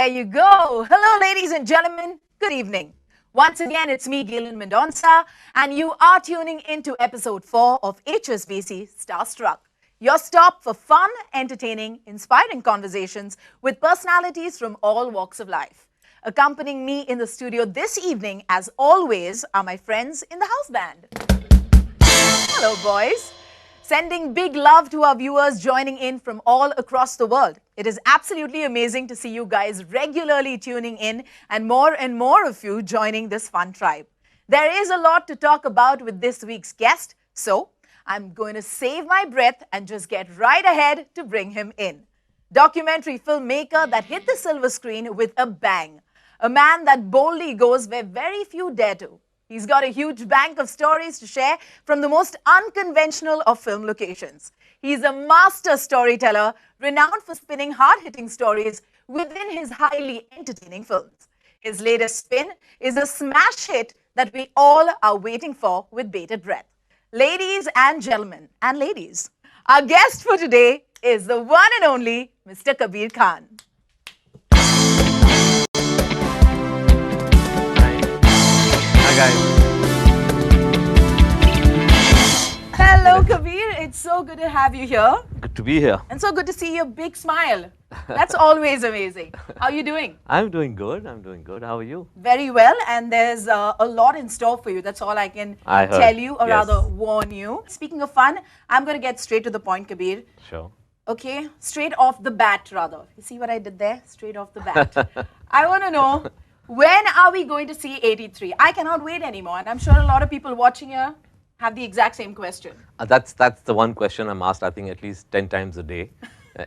There you go. Hello, ladies and gentlemen. Good evening. Once again, it's me, Galen Mendonca, and you are tuning into episode 4 of HSBC Star Struck, your stop for fun, entertaining, inspiring conversations with personalities from all walks of life. Accompanying me in the studio this evening, as always, are my friends in the house band. Hello, boys. Sending big love to our viewers joining in from all across the world. It is absolutely amazing to see you guys regularly tuning in and more of you joining this fun tribe. There is a lot to talk about with this week's guest, so I'm going to save my breath and just get right ahead to bring him in. Documentary filmmaker that hit the silver screen with a bang. A man that boldly goes where very few dare to. He's got a huge bank of stories to share from the most unconventional of film locations. He's a master storyteller, renowned for spinning hard-hitting stories within his highly entertaining films. His latest spin is a smash hit that we all are waiting for with bated breath. Ladies and gentlemen, and ladies, our guest for today is the one and only Mr. Kabir Khan. Hi guys. Hello Kabir, it's so good to have you here. Good to be here. And so good to see your big smile. That's always amazing. How are you doing? I'm doing good. How are you? Very well, and there's a lot in store for you. That's all I can tell you, or rather warn you. Speaking of fun, I'm going to get straight to the point, Kabir. Sure. Okay, straight off the bat, rather. You see what I did there? Straight off the bat. I want to know, when are we going to see 83? I cannot wait anymore, and I'm sure a lot of people watching here have the exact same question. That's the one question I'm asked, I think, at least 10 times a day,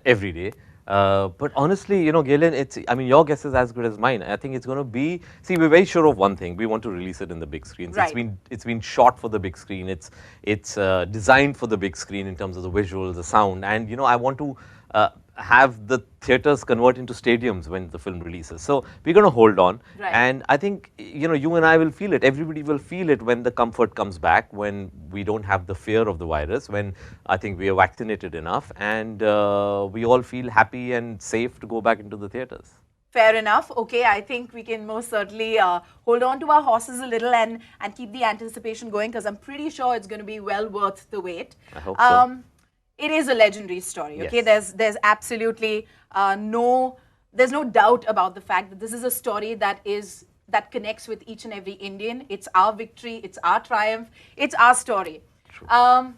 every day. But honestly, you know, Galen, your guess is as good as mine. I think it's going to be, we're very sure of one thing. We want to release it in the big screens. Right. It's been shot for the big screen. It's designed for the big screen in terms of the visuals, the sound. And, you know, I want to have the theaters convert into stadiums when the film releases. So we're going to hold on. Right. And I think, you know, you and I will feel it. Everybody will feel it when the comfort comes back, when we don't have the fear of the virus, when I think we are vaccinated enough and we all feel happy and safe to go back into the theaters. Fair enough. Okay, I think we can most certainly hold on to our horses a little and keep the anticipation going, because I'm pretty sure it's going to be well worth the wait. I hope so. It is a legendary story, okay? Yes. There's absolutely no doubt about the fact that this is a story that connects with each and every Indian. It's our victory, it's our triumph, it's our story. True.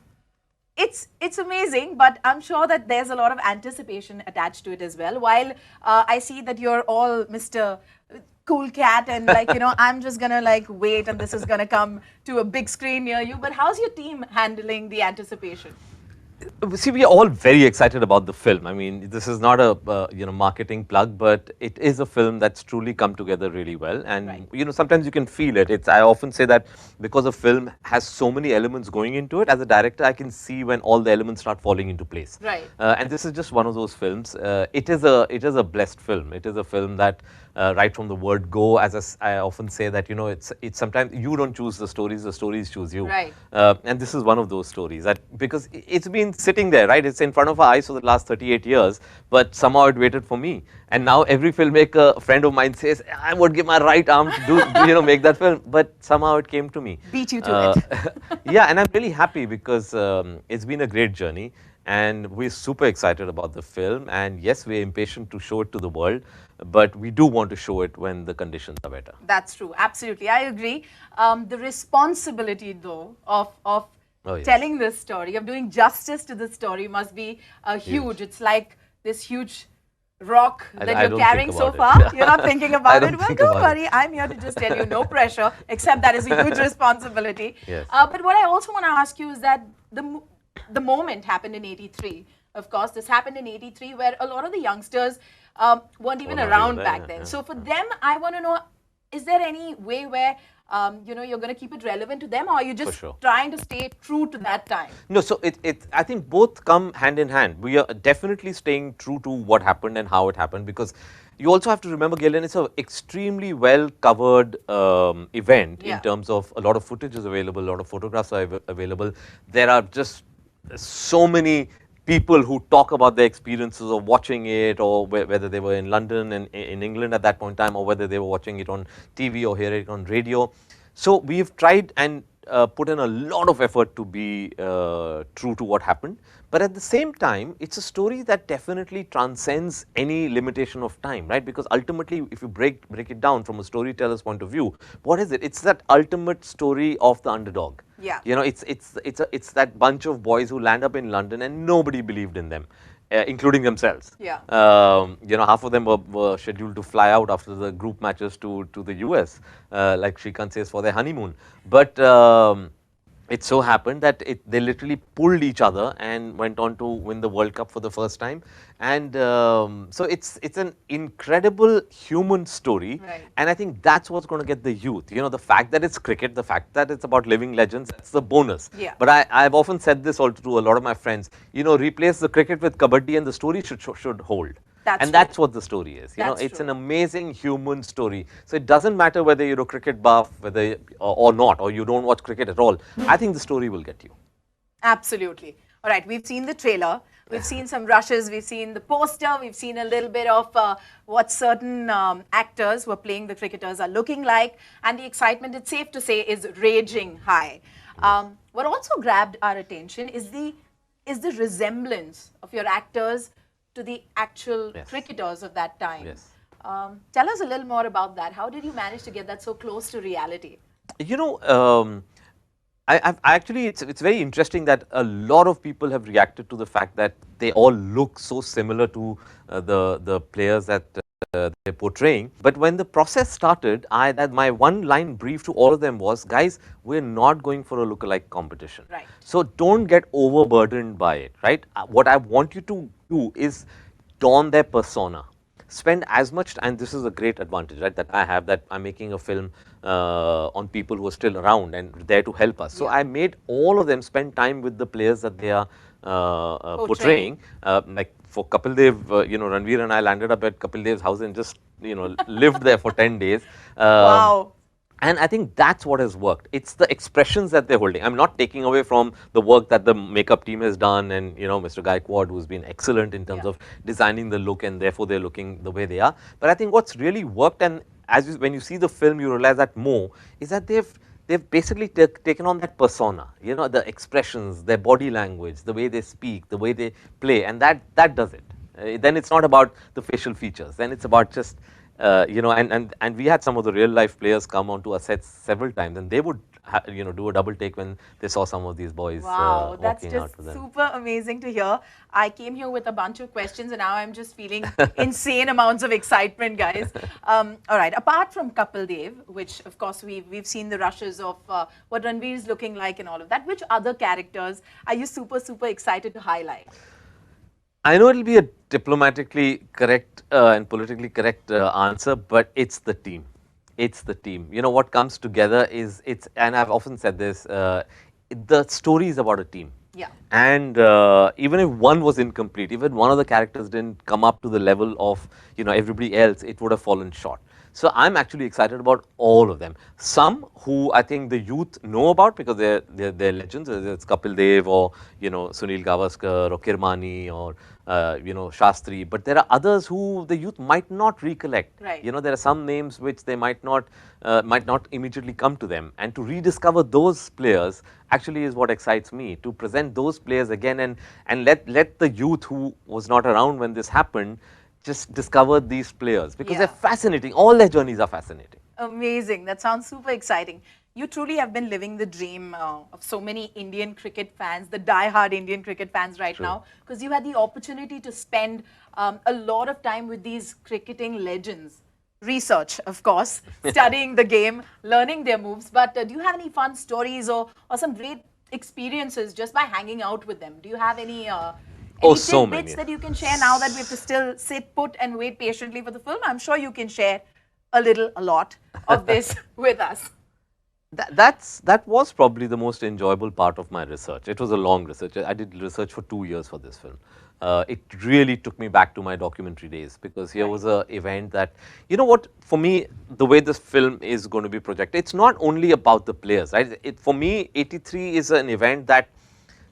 It's amazing, but I'm sure that there's a lot of anticipation attached to it as well. While I see that you're all Mr. Cool cat and like, you know, I'm just gonna like wait and this is gonna come to a big screen near you. But how's your team handling the anticipation? See, we are all very excited about the film. I mean, this is not a marketing plug, but it is a film that's truly come together really well. And Right. you know, sometimes you can feel it. I often say that because a film has so many elements going into it, as a director, I can see when all the elements start falling into place. Right. And this is just one of those films. It is a blessed film. It is a film that right from the word go, as I often say that, you know, it's sometimes you don't choose the stories choose you. Right. And this is one of those stories that, because it's been sitting there, right? It's in front of our eyes for the last 38 years, but somehow it waited for me. And now every filmmaker, friend of mine says, I would give my right arm to make that film. But somehow it came to me. Beat you to it. Yeah, and I'm really happy because it's been a great journey. And we're super excited about the film. And yes, we're impatient to show it to the world, but we do want to show it when the conditions are better. That's true. Absolutely. I agree. The responsibility, though, of yes. telling this story, of doing justice to the story must be huge. It's like this huge rock that I you're don't carrying think so about far. it. You're not thinking about don't it. Well, think don't about worry. I'm here to just tell you no pressure, except that is a huge responsibility. Yes. But what I also want to ask you is that the moment happened in 83. Of course, this happened in 83 where a lot of the youngsters weren't even not around even there, back then. yeah. So for them, I want to know, is there any way where you're going to keep it relevant to them, or are you just sure. trying to stay true to that time? No, so I think both come hand in hand. We are definitely staying true to what happened and how it happened, because you also have to remember, Galen, it's an extremely well covered event in terms of a lot of footage is available, a lot of photographs are available. There are just so many people who talk about their experiences of watching it, or whether they were in London and in England at that point in time, or whether they were watching it on TV or hearing it on radio. So we've tried and put in a lot of effort to be true to what happened. But at the same time, it's a story that definitely transcends any limitation of time, right? Because ultimately, if you break it down from a storyteller's point of view, what is it? It's that ultimate story of the underdog. Yeah. You know, it's that bunch of boys who land up in London and nobody believed in them. Including themselves. Yeah. You know, half of them were scheduled to fly out after the group matches to the US, like Shrikant says, for their honeymoon. But it so happened that they literally pulled each other and went on to win the World Cup for the first time. And so it's an incredible human story. Right. And I think that's what's going to get the youth. You know, the fact that it's cricket, the fact that it's about living legends, that's the bonus. Yeah. But I've often said this also to a lot of my friends, you know, replace the cricket with kabaddi and the story should hold. That's That's what the story is. You know, That's it's true. an amazing human story. So it doesn't matter whether you're a cricket buff, whether or not, or you don't watch cricket at all. I think the story will get you. Absolutely. All right, we've seen the trailer, we've seen some rushes, we've seen the poster, we've seen a little bit of what certain actors who are playing the cricketers are looking like, and the excitement, it's safe to say, is raging high. What also grabbed our attention is the resemblance of your actors to the actual Yes. cricketers of that time. Yes. Tell us a little more about that. How did you manage to get that so close to reality? You know, I've actually, it's very interesting that a lot of people have reacted to the fact that they all look so similar to the players that they're portraying. But when the process started, my one line brief to all of them was, guys, we're not going for a lookalike competition. Right. So don't get overburdened by it, right? What I want you to do is don their persona. Spend as much, and this is a great advantage, right, that I have, that I'm making a film on people who are still around and there to help us. So Yeah. I made all of them spend time with the players that they are portraying. Like for Kapil Dev, you know, Ranveer and I landed up at Kapil Dev's house and just, you know, lived there for 10 days. Wow. And I think that's what has worked. It's the expressions that they're holding. I'm not taking away from the work that the makeup team has done, and you know, Mr. Gaikwad, who's been excellent in terms Yeah. of designing the look, and therefore they're looking the way they are. But I think what's really worked, and when you see the film, you realize that more, is that they've basically taken on that persona. You know, the expressions, their body language, the way they speak, the way they play, and that does it. Then it's not about the facial features. Then it's about just you know, and we had some of the real life players come onto our sets several times, and they would you know, do a double take when they saw some of these boys Wow, that's walking out just with them. super amazing to hear. I came here with a bunch of questions and now I'm just feeling insane amounts of excitement, guys. All right, apart from Kapil Dev, which of course we've seen the rushes of what Ranveer is looking like and all of that, which other characters are you super excited to highlight? I know it'll be a diplomatically correct and politically correct answer, but it's the team. It's the team. You know, what comes together is, and I've often said this, the story is about a team. Yeah. And even if one was incomplete, even one of the characters didn't come up to the level of, you know, everybody else, it would have fallen short. So I'm actually excited about all of them. Some who I think the youth know about because they're legends. It's Kapil Dev, or you know, Sunil Gavaskar, or Kirmani, or you know, Shastri. But there are others who the youth might not recollect. Right. You know, there are some names which they might not immediately come to them, and to rediscover those players actually is what excites me. To present those players again, and let the youth who was not around when this happened just discover these players, because Yeah. they're fascinating. All their journeys are fascinating. Amazing. That sounds super exciting. You truly have been living the dream of so many Indian cricket fans, the die-hard Indian cricket fans right now, because you had the opportunity to spend a lot of time with these cricketing legends. Research, of course, studying the game, learning their moves. But do you have any fun stories or some great experiences just by hanging out with them? Do you have any So tidbits many. that you can share now that we have to still sit put and wait patiently for the film? I'm sure you can share a lot of this with us. That was probably the most enjoyable part of my research. It was a long research. I did research for 2 years for this film. It really took me back to my documentary days, because here was a event that, you know what, for me, the way this film is going to be projected, it's not only about the players, right? For me, 83 is an event that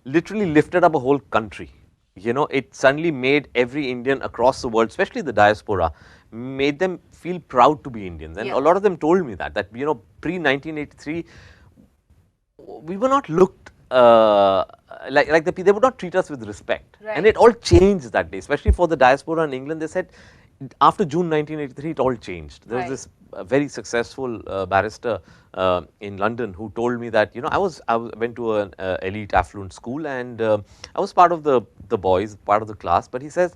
literally lifted up a whole country. you know, it suddenly made every Indian across the world, especially the diaspora, made them feel proud to be Indians. And Yeah. a lot of them told me that, you know, pre-1983, we were not looked like they would not treat us with respect. Right. And it all changed that day, especially for the diaspora in England. They said after June 1983, it all changed. There was Right. this very successful barrister in London who told me that, you know, I went to an elite affluent school, and I was part of the boys, part of the class. But he says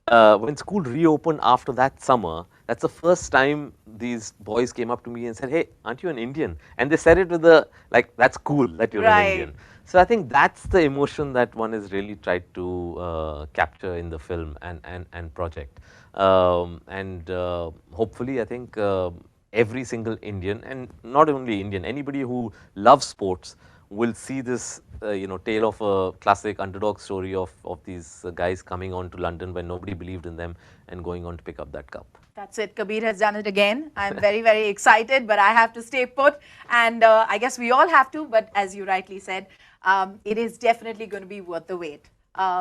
when school reopened after that summer, that's the first time these boys came up to me and said, "Hey, aren't you an Indian?" And they said it with the, like, that's cool that you're Right. an Indian. So I think that's the emotion that one has really tried to capture in the film and project. Hopefully, I think every single Indian, and not only Indian, anybody who loves sports will see this, you know, tale of a classic underdog story of these guys coming on to London when nobody believed in them and going on to pick up that cup. That's it. Kabir has done it again. I'm very, very excited, but I have to stay put. And I guess we all have to. But as you rightly said, it is definitely going to be worth the wait.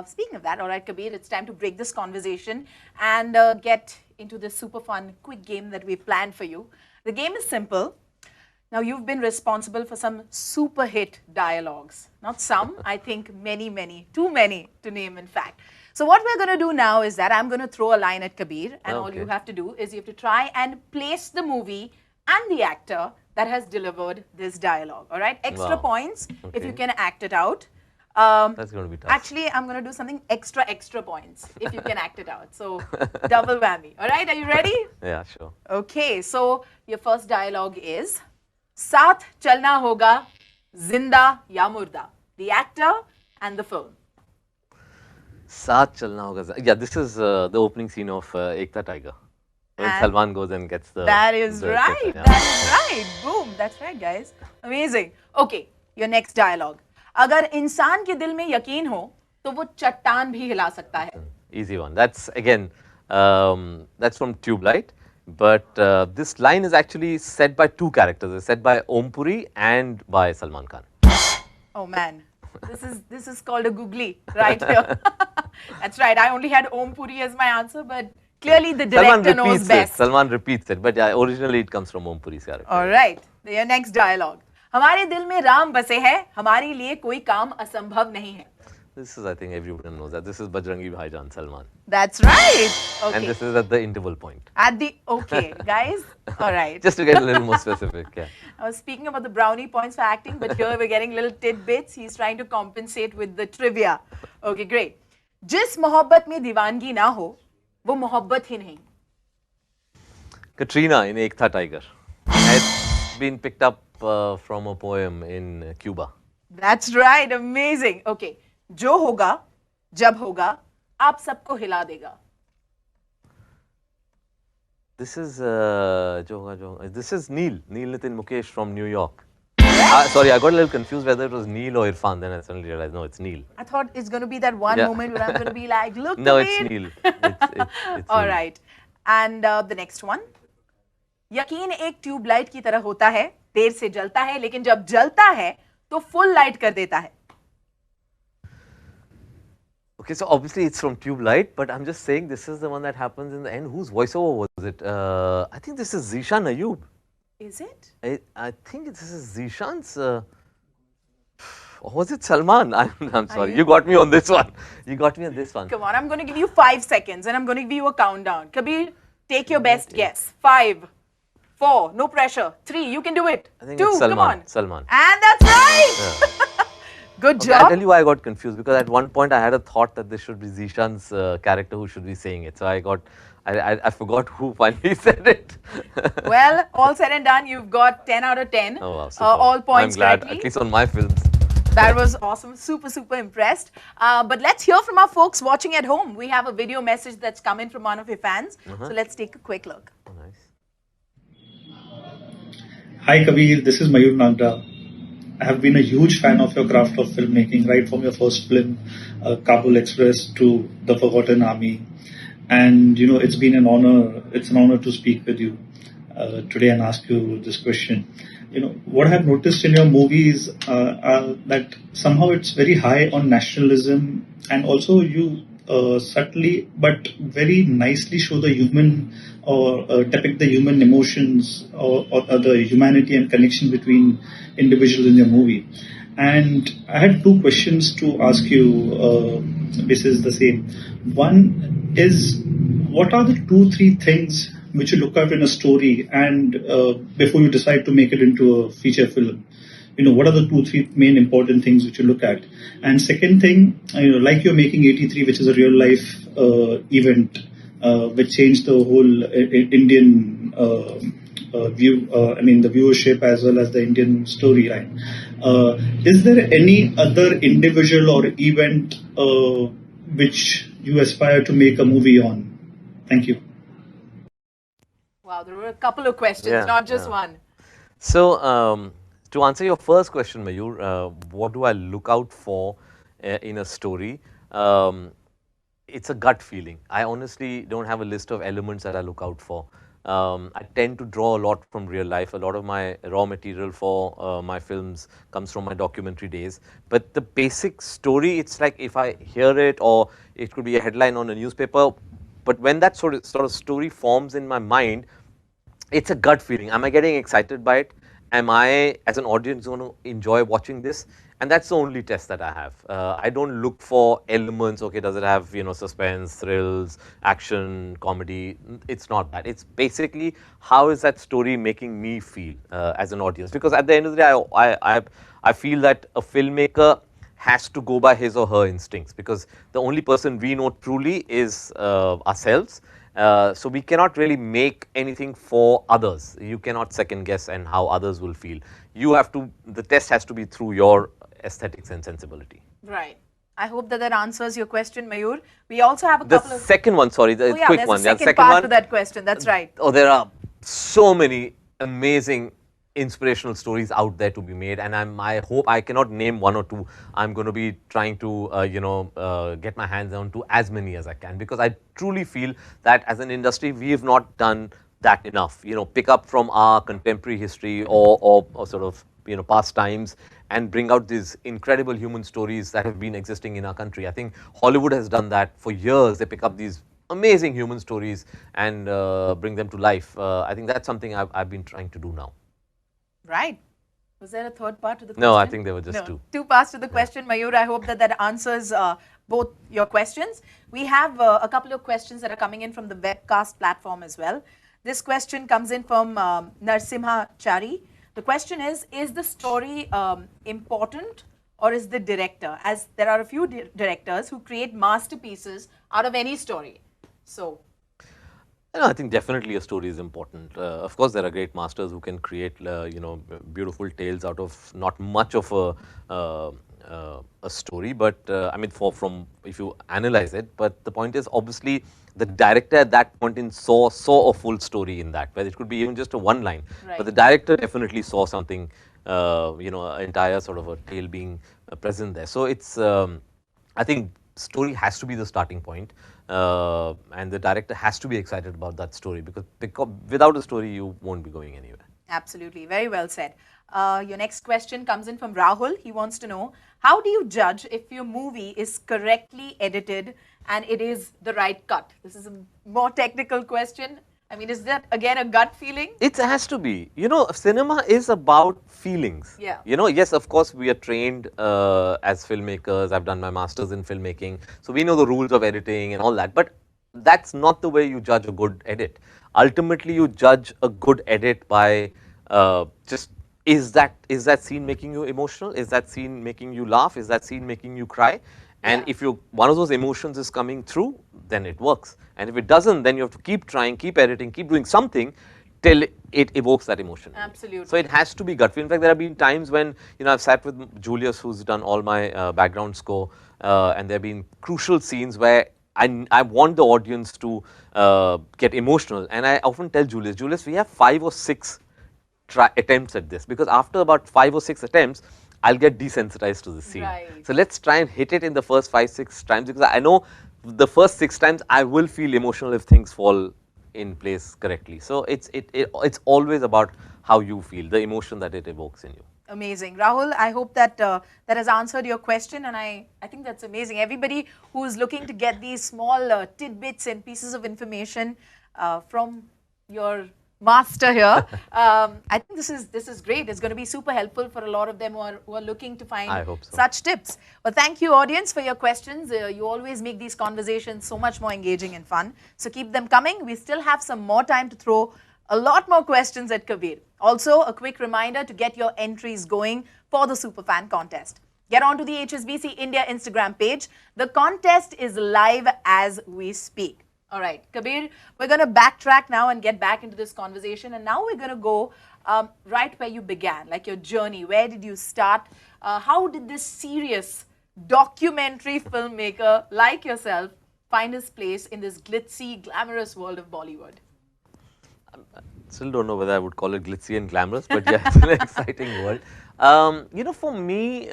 Speaking of that, all right, Kabir, it's time to break this conversation and get into this super fun, quick game that we've planned for you. The game is simple. Now, you've been responsible for some super hit dialogues. Not some, I think many, many, too many to name, in fact. So what we're going to do now is that I'm going to throw a line at Kabir, and all you have to do is you have to try and place the movie and the actor that has delivered this dialogue. All right? Extra points if you can act it out. That's going to be tough. Actually, I'm going to do something extra points if you can act it out. So double whammy. All right? Are you ready? Yeah, sure. Okay. So your first dialogue is, "Saath chalna hoga, zinda ya murda." The actor and the film. Saath chalna hoga. Yeah, this is the opening scene of Ekta Tiger. When And Salman goes and gets the... That is the right. ticket, yeah. That is right. Boom. That's right, guys. Amazing. Okay. Your next dialogue. अगर इंसान के दिल में यकीन हो, तो वो चट्टान भी हिला सकता है. Easy one. That's again, that's from Tube Light. But this line is actually said by two characters. It's said by Om Puri and by Salman Khan. Oh man, this is called a googly right here. That's right. I only had Om Puri as my answer, but clearly the director knows best. Salman repeats it, but yeah, originally it comes from Om Puri's character. All right. Your next dialogue. हमारे दिल में राम बसे हैं, हमारे लिए कोई काम असंभव नहीं है. This is, I think everyone knows that. This is Bajrangi Bhaijan, Salman. That's right. Okay. And this is at the interval point. At the, okay, guys. All right. Just to get a little more specific, yeah. I was speaking about the brownie points for acting, but here we're getting little tidbits. He's trying to compensate with the trivia. Okay, great. जिस मोहब्बत में दीवानगी ना हो, वो मोहब्बत ही नहीं. Katrina in Ek Tha Tiger. It's been picked up from a poem in Cuba. That's right. Amazing. Okay. जो होगा, जब होगा, आप सबको हिला देगा. This is this is Neil Nitin Mukesh from New York. Sorry, I got a little confused whether it was Neil or Irfan. Then I suddenly realized, no, it's Neil. I thought it's going to be that one moment where I'm going to be like, look, No, Kabir. it's Neil. It's All Neil. right. And the next one. यकीन एक tube light की तरह होता है, देर से जलता है, लेकिन जब जलता है तो फुल लाइट कर देता है. Okay, so obviously it's from Tube Light, but I'm just saying this is the one that happens in the end. Whose voiceover was it? I think this is Zishan Ayub. Is it? I think this is Zishan's. Or was it Salman? I'm sorry. You got me on this one. You got me on this one. Come on, I'm going to give you 5 seconds and I'm going to give you a countdown. Kabir, take your best guess. 5, 4, no pressure. 3, you can do it. I think 2, it's Salman. come on. Salman. And that's right. Yeah. Good Okay, job. I'll tell you why I got confused, because at one point I had a thought that this should be Zishan's character who should be saying it. So I forgot who finally said it. Well, all said and done, you've got 10 out of 10. Oh, wow, super. All points I'm glad, correctly. at least on my films. That was awesome. Super, super impressed. But let's hear from our folks watching at home. We have a video message that's come in from one of your fans. So let's take a quick look. Oh, nice. Hi Kabir, this is Mayur Nagda. I have been a huge fan of your craft of filmmaking, right from your first film, Kabul Express, to The Forgotten Army. And you know, it's an honor to speak with you today and ask you this question. what I have noticed in your movies that somehow it's very high on nationalism, and also you subtly but very nicely show the human, or depict the human emotions, or the humanity and connection between individuals in your movie. And I had two questions to ask you. This is the same. One is, what are the two, three things which you look out in a story, and before you decide to make it into a feature film? What are the two, three main important things which you look at? And second thing, like you're making 83, which is a real life event, which changed the whole Indian view, the viewership as well as the Indian storyline. Is there any other individual or event which you aspire to make a movie on? Thank you. Wow, there were a couple of questions, Yeah, not just yeah. one. So, to answer your first question, Mayur, what do I look out for in a story? It's a gut feeling. I honestly don't have a list of elements that I look out for. I tend to draw a lot from real life. A lot of my raw material for my films comes from my documentary days. But the basic story, it's like if I hear it, or it could be a headline on a newspaper. But when that sort of story forms in my mind, it's a gut feeling. Am I getting excited by it? Am I, as an audience, going to enjoy watching this? And that's the only test that I have. I don't look for elements. Okay, does it have suspense, thrills, action, comedy? It's not that. It's basically, how is that story making me feel as an audience? Because at the end of the day, I feel that a filmmaker has to go by his or her instincts, because the only person we know truly is ourselves. So we cannot really make anything for others. You cannot second guess and how others will feel. You have to, the test has to be through your aesthetics and sensibility. Right. I hope that answers your question, Mayur. We also have a The couple of... second one, sorry, the quick there's one. a second the second part one, to that question. That's right. Oh, there are so many amazing inspirational stories out there to be made, and I hope I cannot name one or two. I'm going to be trying to get my hands on to as many as I can, because I truly feel that as an industry we have not done that enough. Pick up from our contemporary history, or sort of past times, and bring out these incredible human stories that have been existing in our country. I think Hollywood has done that for years. They pick up these amazing human stories and bring them to life. I think that's something I've been trying to do now. Right. Was there a third part to the question? No, I think there were just two. Two parts to the question, Mayur. I hope that answers both your questions. We have a couple of questions that are coming in from the webcast platform as well. This question comes in from Narsimha Chari. The question is the story important, or is the director? As there are a few directors who create masterpieces out of any story. So... I think definitely a story is important. Of course, there are great masters who can create, beautiful tales out of not much of a story. But I mean, from if you analyze it, but the point is, obviously, the director at that point in saw a full story in that, where it could be even just a one line. Right. But the director definitely saw something, an entire sort of a tale being present there. So it's, I think, story has to be the starting point. And the director has to be excited about that story, because without a story you won't be going anywhere. Absolutely, very well said. Your next question comes in from Rahul. He wants to know, how do you judge if your movie is correctly edited and it is the right cut? This is a more technical question. I mean, is that again a gut feeling? It has to be. Cinema is about feelings. Yeah. Yes, of course, we are trained as filmmakers. I've done my master's in filmmaking. So we know the rules of editing and all that. But that's not the way you judge a good edit. Ultimately, you judge a good edit by just, is that scene making you emotional? Is that scene making you laugh? Is that scene making you cry? And if one of those emotions is coming through, then it works. And if it doesn't, then you have to keep trying, keep editing, keep doing something till it evokes that emotion. Absolutely. So it has to be gut feel. In fact, there have been times when I've sat with Julius, who's done all my background score, and there have been crucial scenes where I want the audience to get emotional. And I often tell Julius, we have 5 or 6 attempts at this, because after about 5 or 6 attempts, I'll get desensitized to the scene. Right. So let's try and hit it in the first 5, 6 times, because I know the first 6 times I will feel emotional if things fall in place correctly. So it's always about how you feel, the emotion that it evokes in you. Amazing. Rahul, I hope that that has answered your question, and I think that's amazing. Everybody who is looking to get these small tidbits and pieces of information from your master here, I think this is great. It's going to be super helpful for a lot of them who are looking to find I hope so. such tips. Well, thank you, audience, for your questions. You always make these conversations so much more engaging and fun. So keep them coming. We still have some more time to throw a lot more questions at Kabir. Also, a quick reminder to get your entries going for the Superfan contest. Get onto the HSBC India Instagram page. The contest is live as we speak. All right, Kabir, we're going to backtrack now and get back into this conversation. And now we're going to go right where you began, like your journey. Where did you start? How did this serious documentary filmmaker like yourself find his place in this glitzy, glamorous world of Bollywood? Still don't know whether I would call it glitzy and glamorous, but yeah, it's an exciting world. You know, for me,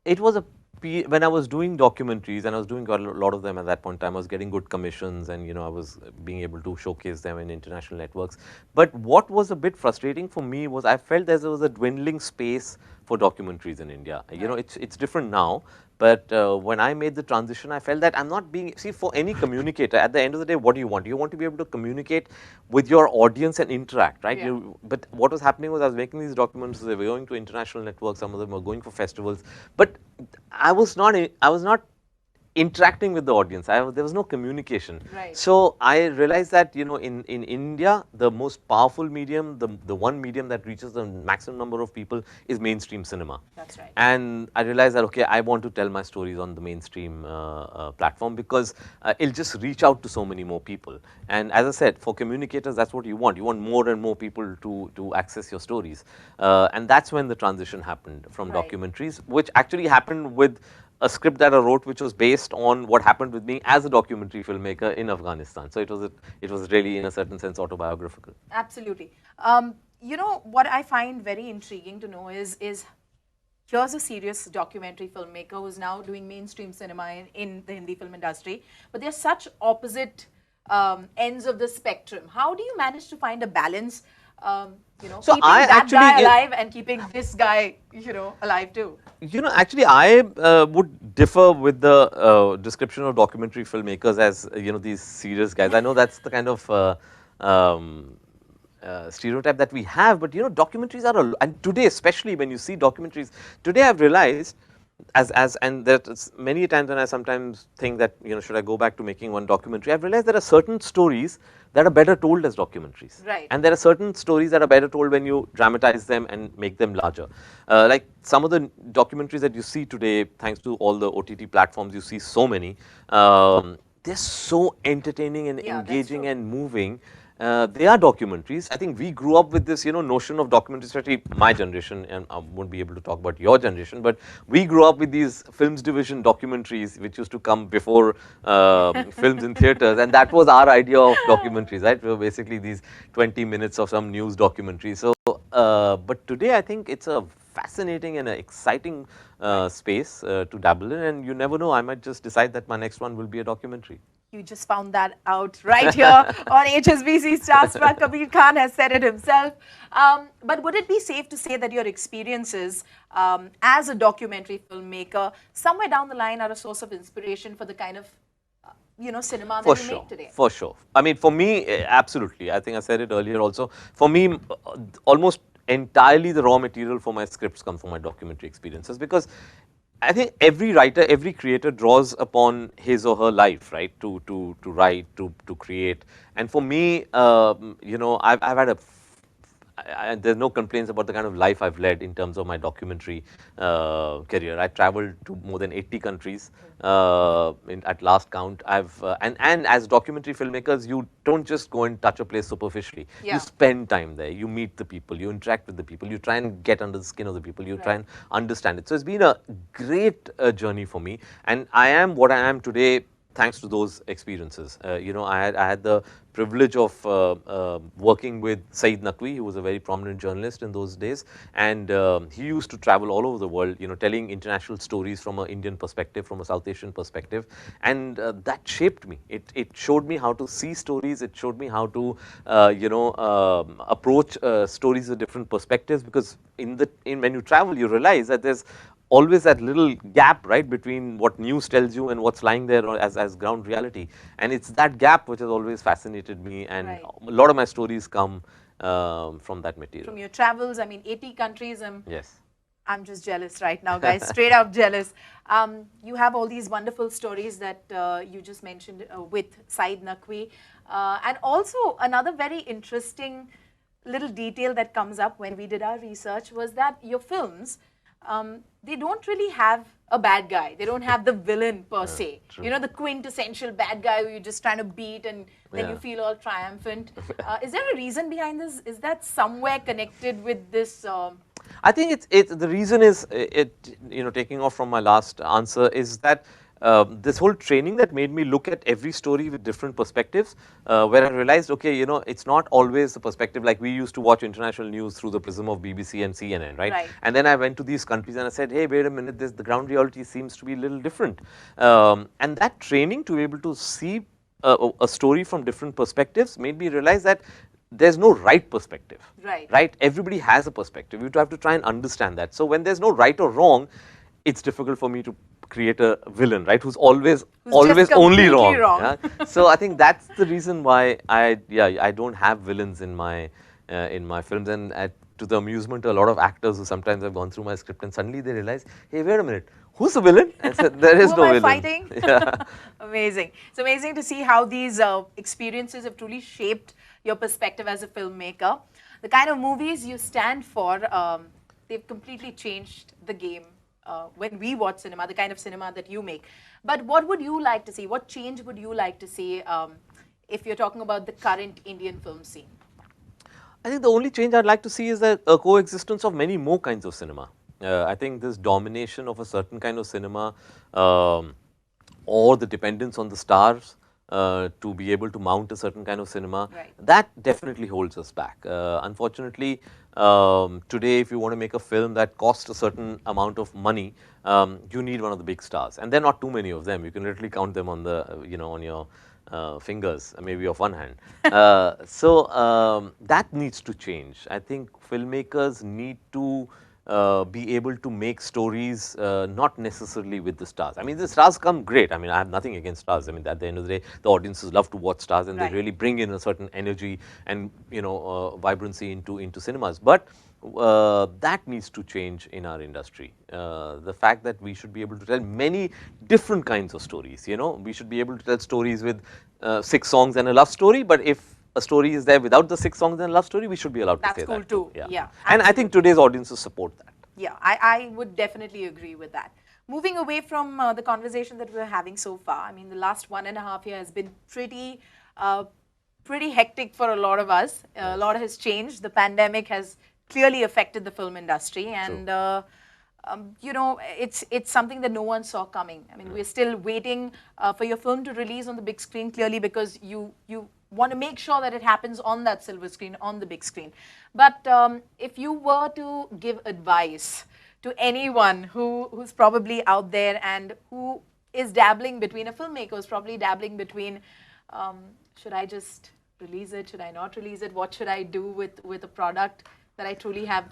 it was when I was doing documentaries, and I was doing a lot of them at that point in time, I was getting good commissions, and I was being able to showcase them in international networks. But what was a bit frustrating for me was I felt there was a dwindling space for documentaries in India. It's different now. But when I made the transition, I felt that I'm not being, see, for any communicator, at the end of the day, what do you want? You want to be able to communicate with your audience and interact, right? Yeah. But what was happening was I was making these documents, they were going to international networks, some of them were going for festivals, but I was not interacting with the audience. There was no communication. Right. So I realized that, in India, the most powerful medium, the one medium that reaches the maximum number of people is mainstream cinema. That's right. And I realized that, okay, I want to tell my stories on the mainstream platform because it'll just reach out to so many more people. And as I said, for communicators, that's what you want. You want more and more people to access your stories. And that's when the transition happened from Right. documentaries, which actually happened with a script that I wrote, which was based on what happened with me as a documentary filmmaker in Afghanistan. So it was really, in a certain sense, autobiographical. Absolutely. What I find very intriguing to know is here's a serious documentary filmmaker who's now doing mainstream cinema in the Hindi film industry, but they're such opposite ends of the spectrum. How do you manage to find a balance? So keeping I that actually- guy alive and keeping this guy, alive too. Actually, I would differ with the description of documentary filmmakers as, these serious guys. I know that's the kind of stereotype that we have, but, documentaries are, and today, especially when you see documentaries, today I've realized, and there's many times when I sometimes think that, should I go back to making one documentary, I've realized there are certain stories that are better told as documentaries. Right. And there are certain stories that are better told when you dramatize them and make them larger. Like some of the documentaries that you see today, thanks to all the OTT platforms, you see so many, they're so entertaining and Yeah, that's engaging true. and moving. They are documentaries. I think we grew up with this, notion of documentaries, especially my generation, and I won't be able to talk about your generation, but we grew up with these films division documentaries, which used to come before films in theaters, and that was our idea of documentaries, right? We were basically these 20 minutes of some news documentary. So, but today I think it's a fascinating and exciting space to dabble in, and you never know, I might just decide that my next one will be a documentary. You just found that out right here on HSBC Star Struck. Kabir Khan has said it himself. But would it be safe to say that your experiences as a documentary filmmaker somewhere down the line are a source of inspiration for the kind of cinema that you make today? For sure. I mean, for me, absolutely. I think I said it earlier also. For me, almost entirely the raw material for my scripts come from my documentary experiences, because I think every writer, every creator draws upon his or her life, right, to write, to create. And for me, I've had there's no complaints about the kind of life I've led in terms of my documentary career. I traveled to more than 80 countries at last count. And as documentary filmmakers, you don't just go and touch a place superficially. Yeah. You spend time there. You meet the people. You interact with the people. You try and get under the skin of the people. You try and understand it. So it's been a great journey for me. And I am what I am today thanks to those experiences. You know, I had the privilege of working with Saeed Naqvi, who was a very prominent journalist in those days, and he used to travel all over the world, you know, telling international stories from an Indian perspective, from a South Asian perspective, and that shaped me. It showed me how to see stories. It showed me how to, approach stories with different perspectives, because in when you travel, you realize that there's always that little gap, right, between what news tells you and what's lying there as ground reality. And it's that gap which has always fascinated me, and Right. a lot of my stories come from that material. From your travels, I mean, 80 countries. Yes. I'm just jealous right now, guys. Straight up jealous. You have all these wonderful stories that you just mentioned with Saeed Naqvi. And also, another very interesting little detail that comes up when we did our research was that your films, they don't really have a bad guy. They don't have the villain per se. true. You know, the quintessential bad guy who you're just trying to beat and then you Yeah. feel all triumphant. Is there a reason behind this? Is that somewhere connected with this? I think it's the reason is taking off from my last answer is that this whole training that made me look at every story with different perspectives, where I realized, okay, you know, it's not always the perspective like we used to watch international news through the prism of BBC and CNN, right? Right. And then I went to these countries and I said, hey, wait a minute, the ground reality seems to be a little different. And that training to be able to see a story from different perspectives made me realize that there's no right perspective. Right. Right? Everybody has a perspective. You have to try and understand that. So when there's no right or wrong, it's difficult for me to create a villain, right? Who's always just only completely wrong. wrong. Yeah? So I think that's the reason why I don't have villains in my films, and to the amusement of a lot of actors who sometimes have gone through my script and suddenly they realize, hey, wait a minute, who's the villain? I said, there is Who no am I villain. fighting? Yeah. Amazing. It's amazing to see how these experiences have truly shaped your perspective as a filmmaker. The kind of movies you stand for, they've completely changed the game when we watch cinema, the kind of cinema that you make. But what would you like to see? What change would you like to see if you're talking about the current Indian film scene? I think the only change I'd like to see is the coexistence of many more kinds of cinema. I think this domination of a certain kind of cinema, or the dependence on the stars to be able to mount a certain kind of cinema, Right. that definitely holds us back. Unfortunately, today, if you want to make a film that costs a certain amount of money, you need one of the big stars, and there are not too many of them. You can literally count them on on your fingers, maybe of one hand. That needs to change. I think filmmakers need to be able to make stories not necessarily with the stars. I mean, the stars come great. I mean, I have nothing against stars. I mean, at the end of the day, the audiences love to watch stars, and Right. they really bring in a certain energy and vibrancy into cinemas. But that needs to change in our industry. The fact that we should be able to tell many different kinds of stories. You know, we should be able to tell stories with 6 songs and a love story. But if a story is there without the 6 songs and a love story, we should be allowed That's to say cool that too. Yeah. Yeah, And I think today's audiences support that. Yeah, I would definitely agree with that. Moving away from the conversation that we're having so far, I mean, the last 1.5 years has been pretty hectic for a lot of us. A lot has changed. The pandemic has clearly affected the film industry, and it's something that no one saw coming. I mean, we're still waiting for your film to release on the big screen, clearly because you want to make sure that it happens on that silver screen, on the big screen. But if you were to give advice to anyone who's probably out there and who is dabbling between, a filmmaker who's probably dabbling between, should I just release it? Should I not release it? What should I do with a product that I truly have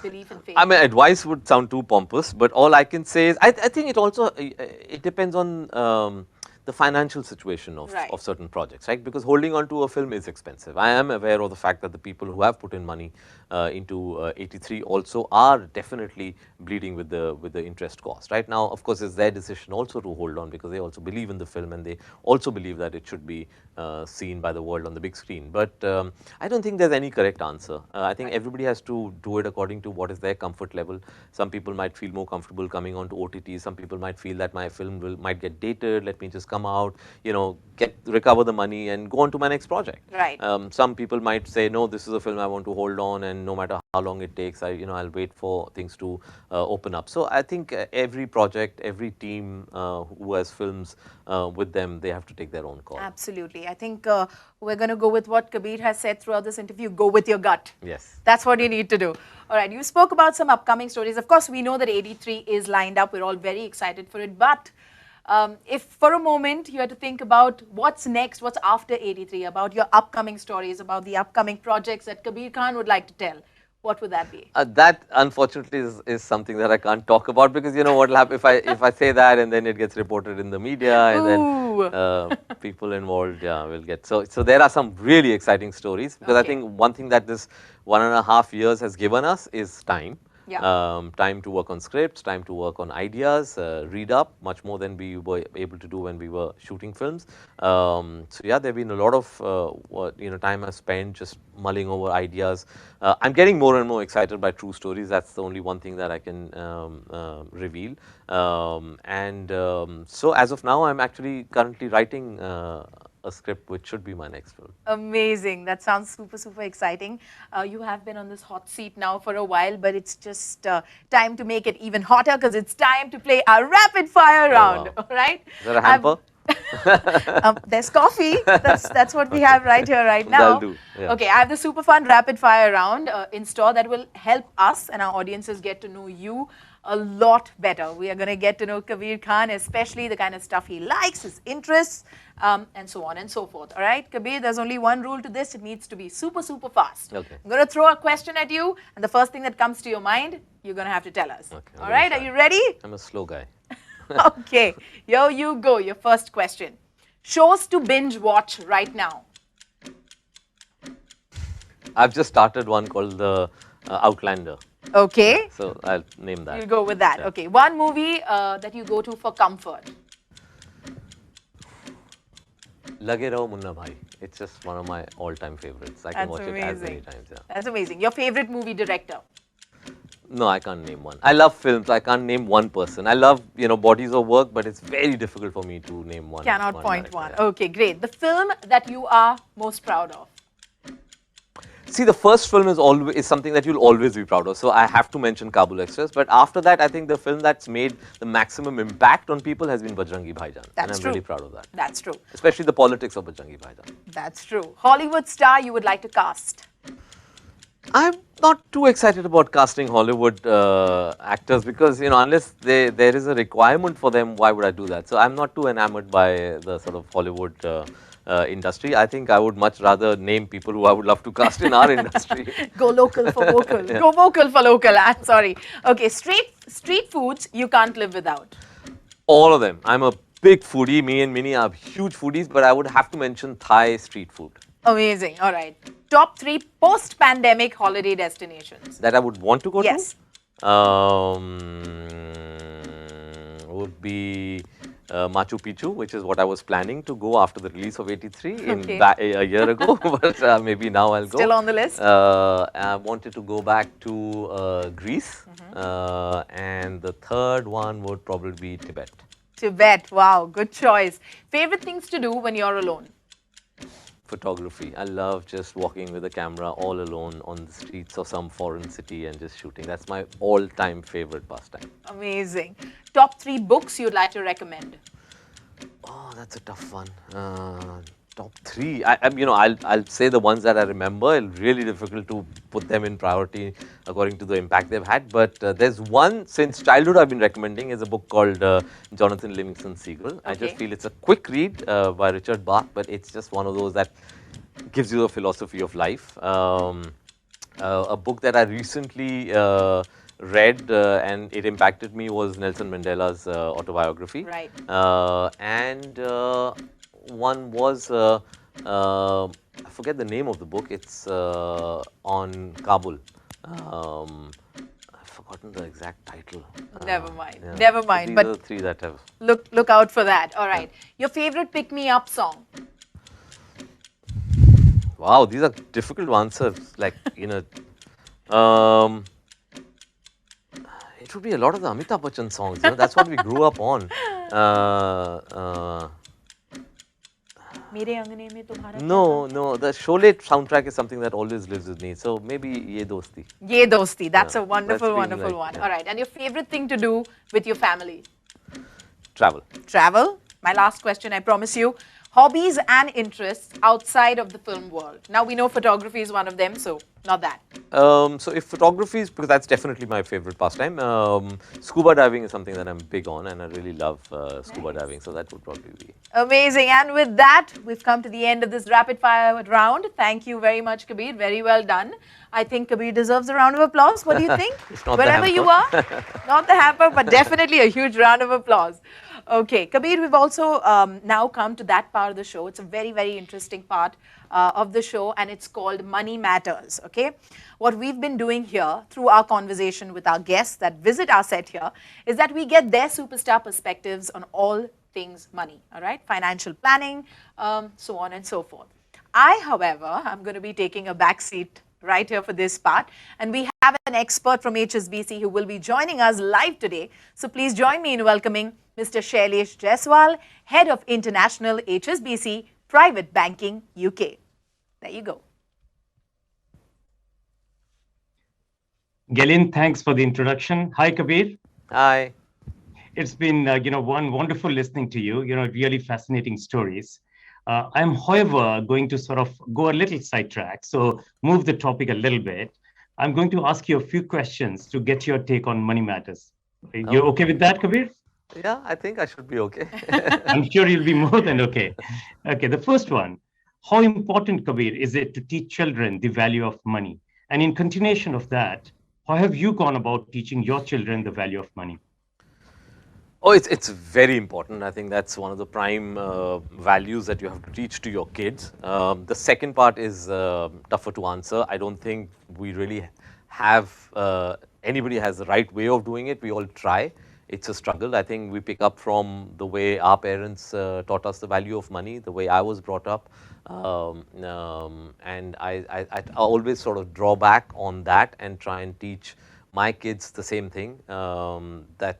belief and faith? I mean, advice would sound too pompous, but all I can say is I think it also it depends on the financial situation Right. of certain projects, right? Because holding on to a film is expensive. I am aware of the fact that the people who have put in money into 83 also are definitely bleeding with the interest cost. Right now, of course, it's their decision also to hold on because they also believe in the film and they also believe that it should be seen by the world on the big screen. But I don't think there's any correct answer. I think everybody has to do it according to what is their comfort level. Some people might feel more comfortable coming on to OTT. Some people might feel that my film might get dated. Let me just come out, you know, recover the money and go on to my next project. Right. Some people might say, no, this is a film I want to hold on, and no matter how long it takes, I'll wait for things to open up. So I think every project, every team who has films with them, they have to take their own call. Absolutely. I think we're going to go with what Kabir has said throughout this interview. Go with your gut. Yes. That's what you need to do. All right. You spoke about some upcoming stories. Of course, we know that 83 is lined up. We're all very excited for it. But if for a moment you had to think about what's next, what's after 83, about your upcoming stories, about the upcoming projects that Kabir Khan would like to tell, what would that be? That unfortunately is something that I can't talk about, because you know what will happen if I say that and then it gets reported in the media, and then people involved will get so there are some really exciting stories, because I think one thing that this 1.5 years has given us is time. Time to work on scripts, time to work on ideas, read up much more than we were able to do when we were shooting films. So yeah, there have been a lot of time I spent just mulling over ideas. I'm getting more and more excited by true stories. That's the only one thing that I can reveal. So as of now, I'm actually currently writing a script which should be my next film. Amazing. That sounds super, super exciting. You have been on this hot seat now for a while, but it's just time to make it even hotter, because it's time to play our rapid fire round. Wow. All right? Is there a hamper? There's coffee. That's what we have right here, right now. That'll do. Yeah. Okay, I have the super fun rapid fire round in store that will help us and our audiences get to know you a lot better. We are going to get to know Kabir Khan, especially the kind of stuff he likes, his interests, and so on and so forth. All right, Kabir, there's only one rule to this. It needs to be super, super fast. Okay. I'm going to throw a question at you, and the first thing that comes to your mind, you're going to have to tell us. Okay, all right, are you ready? I'm a slow guy. Okay, here you go. Your first question. Shows to binge watch right now. I've just started one called The Outlander. Okay. So I'll name that. You'll go with that. Yeah. Okay. One movie that you go to for comfort. Lage Raho Munna Bhai. It's just one of my all-time favorites. I can That's watch amazing. it as many times. Yeah. That's amazing. Your favorite movie director? No, I can't name one. I love films. I can't name one person. I love, bodies of work, but it's very difficult for me to name one. Cannot point director, one. yeah. Okay, great. The film that you are most proud of? See, the first film is something that you'll always be proud of. So I have to mention Kabul Express. But after that, I think the film that's made the maximum impact on people has been Bajrangi Bhaijaan. That's and I'm true. really proud of that. That's true. Especially the politics of Bajrangi Bhaijaan. That's true. Hollywood star you would like to cast? I'm not too excited about casting Hollywood actors, because unless there is a requirement for them, why would I do that? So I'm not too enamored by the sort of Hollywood industry. I think I would much rather name people who I would love to cast in our industry. Go local for vocal. Yeah. Go vocal for local. I'm sorry. Okay, street foods you can't live without. All of them. I'm a big foodie. Me and Minnie are huge foodies, but I would have to mention Thai street food. Amazing. All right. Top 3 post-pandemic holiday destinations. That I would want to go yes. to? Would be Machu Picchu, which is what I was planning to go after the release of 83 a year ago, but maybe now I'll go. Still on the list? I wanted to go back to Greece, and the third one would probably be Tibet. Tibet, wow, good choice. Favorite things to do when you're alone? Photography. I love just walking with a camera all alone on the streets of some foreign city and just shooting. That's my all-time favorite pastime. Amazing. Top 3 books you'd like to recommend? Oh, that's a tough one. Top 3. I'll say the ones that I remember. It's really difficult to put them in priority according to the impact they've had. But there's one since childhood I've been recommending, is a book called Jonathan Livingston Seagull. Okay. I just feel it's a quick read by Richard Bach, but it's just one of those that gives you a philosophy of life. A book that I recently read and it impacted me was Nelson Mandela's autobiography. Right. One was, I forget the name of the book, it's on Kabul. I've forgotten the exact title. Never mind, yeah. never mind. These But are the 3 that have... Look out for that. All right. Your favorite pick-me-up song? Wow, these are difficult to answer. Like, it would be a lot of the Amitabh Bachchan songs. That's what we grew up on. मेरे अंगने में तुम्हारा क्या No, काम no, the Sholay soundtrack is something that always lives with me. So maybe Ye Dosti. था? Ye dosti. That's Yeah, a that's wonderful, been wonderful like, one. yeah. All right. And your favorite thing to do with your family? Travel. Travel. My last question, I promise you. Hobbies and interests outside of the film world. Now we know photography is one of them, so not that. So if photography is, because that's definitely my favorite pastime, scuba diving is something that I'm big on and I really love scuba Nice. diving. So that would probably be. Amazing. And with that, we've come to the end of this rapid fire round. Thank you very much, Kabir. Very well done. I think Kabir deserves a round of applause. What do you think? It's not the Wherever you hamper. are, not the hamper, but definitely a huge round of applause. Okay, Kabir, we've also now come to that part of the show. It's a very, very interesting part of the show, and it's called Money Matters. Okay, what we've been doing here through our conversation with our guests that visit our set here is that we get their superstar perspectives on all things money, all right? Financial planning, so on and so forth. I, however, I'm going to be taking a back seat right here for this part. And we have an expert from HSBC who will be joining us live today. So please join me in welcoming Mr. Shailesh Jaiswal, Head of International HSBC Private Banking UK. There you go. Gillian, thanks for the introduction. Hi, Kabir. Hi. It's been, one wonderful listening to you, really fascinating stories. I'm, however, going to sort of go a little sidetrack, so move the topic a little bit. I'm going to ask you a few questions to get your take on money matters. You okay with that, Kabir? Yeah, I think I should be okay. I'm sure you'll be more than okay. Okay, the first one. How important, Kabir, is it to teach children the value of money? And in continuation of that, how have you gone about teaching your children the value of money? Oh, it's very important. I think that's one of the prime values that you have to teach to your kids. The second part is tougher to answer. I don't think we really have anybody has the right way of doing it. We all try. It's a struggle. I think we pick up from the way our parents taught us the value of money, the way I was brought up, and I always sort of draw back on that and try and teach my kids the same thing. That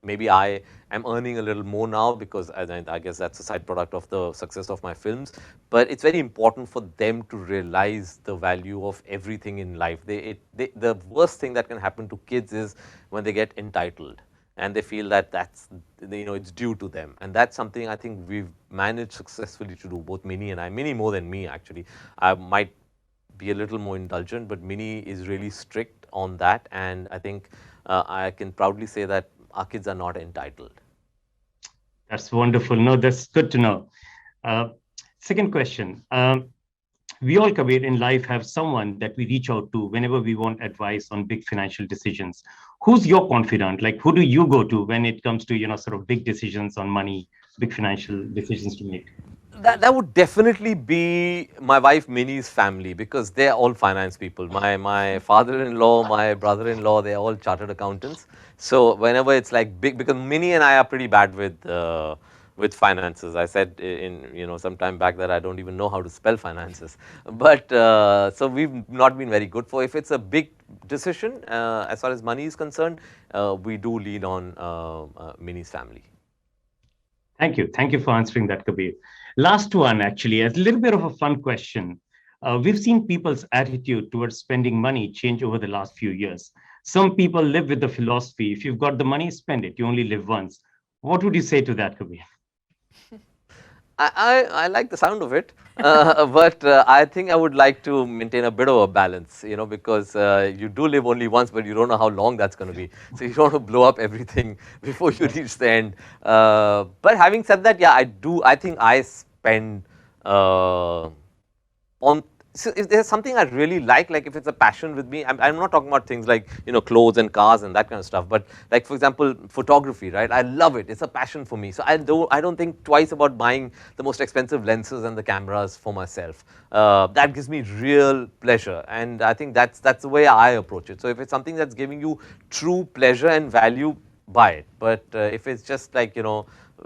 maybe I am earning a little more now because I guess that's a side product of the success of my films. But it's very important for them to realize the value of everything in life. The worst thing that can happen to kids is when they get entitled and they feel that that's it's due to them, and that's something I think we've managed successfully to do. Both Minnie and I, Minnie more than me actually. I might be a little more indulgent, but Minnie is really strict on that, and I think I can proudly say that our kids are not entitled. That's wonderful. No, that's good to know. Second question. We all, Kabir, in life have someone that we reach out to whenever we want advice on big financial decisions. Who's your confidant? Like, who do you go to when it comes to, sort of big decisions on money, big financial decisions to make? That would definitely be my wife Minnie's family, because they're all finance people. My father-in-law, my brother-in-law, they're all chartered accountants. So whenever it's like big, because Minnie and I are pretty bad with finances. I said in some time back that I don't even know how to spell finances. But so we've not been very good for. If it's a big decision as far as money is concerned, we do lean on Minnie's family. Thank you. Thank you for answering that, Kabir. Last one, actually, a little bit of a fun question. We've seen people's attitude towards spending money change over the last few years. Some people live with the philosophy, if you've got the money, spend it. You only live once. What would you say to that, Kabir? I like the sound of it, but I think I would like to maintain a bit of a balance, because you do live only once, but you don't know how long that's going to be. So you don't want to blow up everything before you reach the end. But having said that, yeah, I think I spend on. So if there's something I really like if it's a passion with me, I'm not talking about things like, clothes and cars and that kind of stuff, but like, for example, photography, right? I love it. It's a passion for me. So I don't think twice about buying the most expensive lenses and the cameras for myself. That gives me real pleasure. And I think that's the way I approach it. So if it's something that's giving you true pleasure and value, buy it. But if it's just like,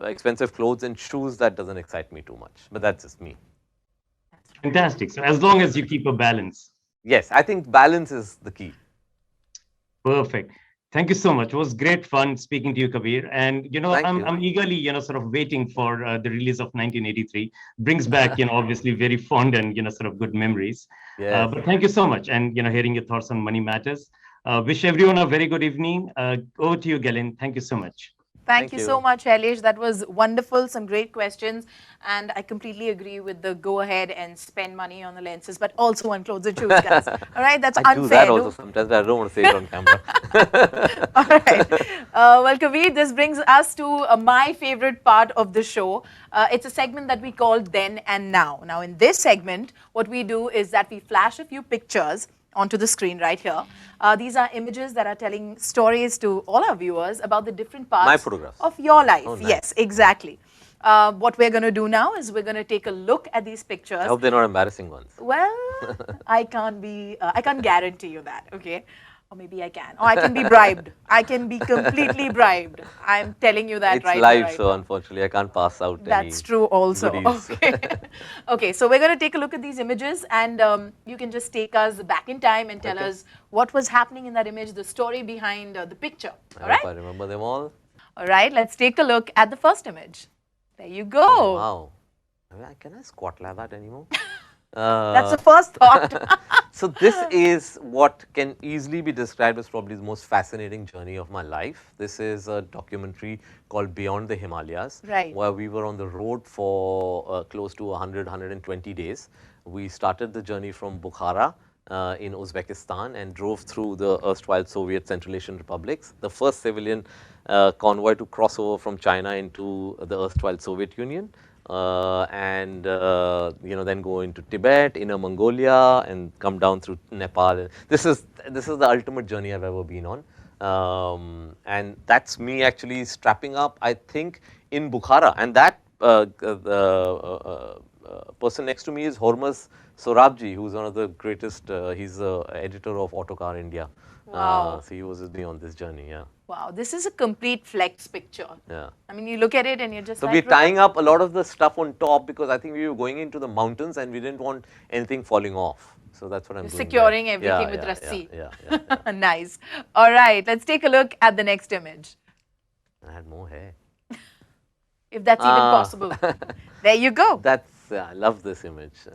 expensive clothes and shoes, that doesn't excite me too much. But that's just me. Fantastic. So as long as you keep a balance. Yes, I think balance is the key. Perfect. Thank you so much. It was great fun speaking to you, Kabir. And Thank you. I'm eagerly sort of waiting for the release of 1983. Brings back obviously very fond and sort of good memories. Yes. But thank you so much, and hearing your thoughts on money matters. Wish everyone a very good evening. Over to you, Galen. Thank you so much. Thank you so much, Shailesh. That was wonderful. Some great questions. And I completely agree with the go ahead and spend money on the lenses, but also on clothes and shoes, guys. All right, that's I unfair. do that also sometimes, but I don't want to say it on camera. All right. Well, Kabir, this brings us to my favorite part of the show. It's a segment that we call Then and Now. Now, in this segment, what we do is that we flash a few pictures onto the screen right here. These are images that are telling stories to all our viewers about the different parts of your life. Oh, nice. Yes, exactly. What we're going to do now is we're going to take a look at these pictures. I hope they're not embarrassing ones. Well, I can't guarantee you that, okay? Or maybe I can. Or I can be bribed. I can be completely bribed. I'm telling you that it's live, so unfortunately I can't pass out That's true also. Goodies. Okay. Okay, so we're going to take a look at these images, and you can just take us back in time and tell us what was happening in that image, the story behind the picture. All right? I remember them all. All right, let's take a look at the first image. There you go. Oh, wow. Can I squat like that anymore? That's the first thought. So this is what can easily be described as probably the most fascinating journey of my life. This is a documentary called Beyond the Himalayas, where we were on the road for close to 100-120 days. We started the journey from Bukhara in Uzbekistan and drove through the erstwhile Soviet Central Asian republics, the first civilian convoy to cross over from China into the erstwhile Soviet Union. And then go into Tibet, Inner Mongolia, and come down through Nepal. This is the ultimate journey I've ever been on, and that's me actually strapping up, I think, in Bukhara. And that person next to me is Hormuz Sorabji, who's one of the greatest. He's the editor of Autocar India. Wow. So he was with me on this journey. Yeah. Wow, this is a complete flex picture. Yeah. I mean, you look at it and you're just so like, we're tying up a lot of the stuff on top because I think we were going into the mountains and we didn't want anything falling off. So that's what I'm doing. Securing everything with rassi. Yeah. Nice. All right, let's take a look at the next image. I had more hair. If that's even possible. There you go. I love this image.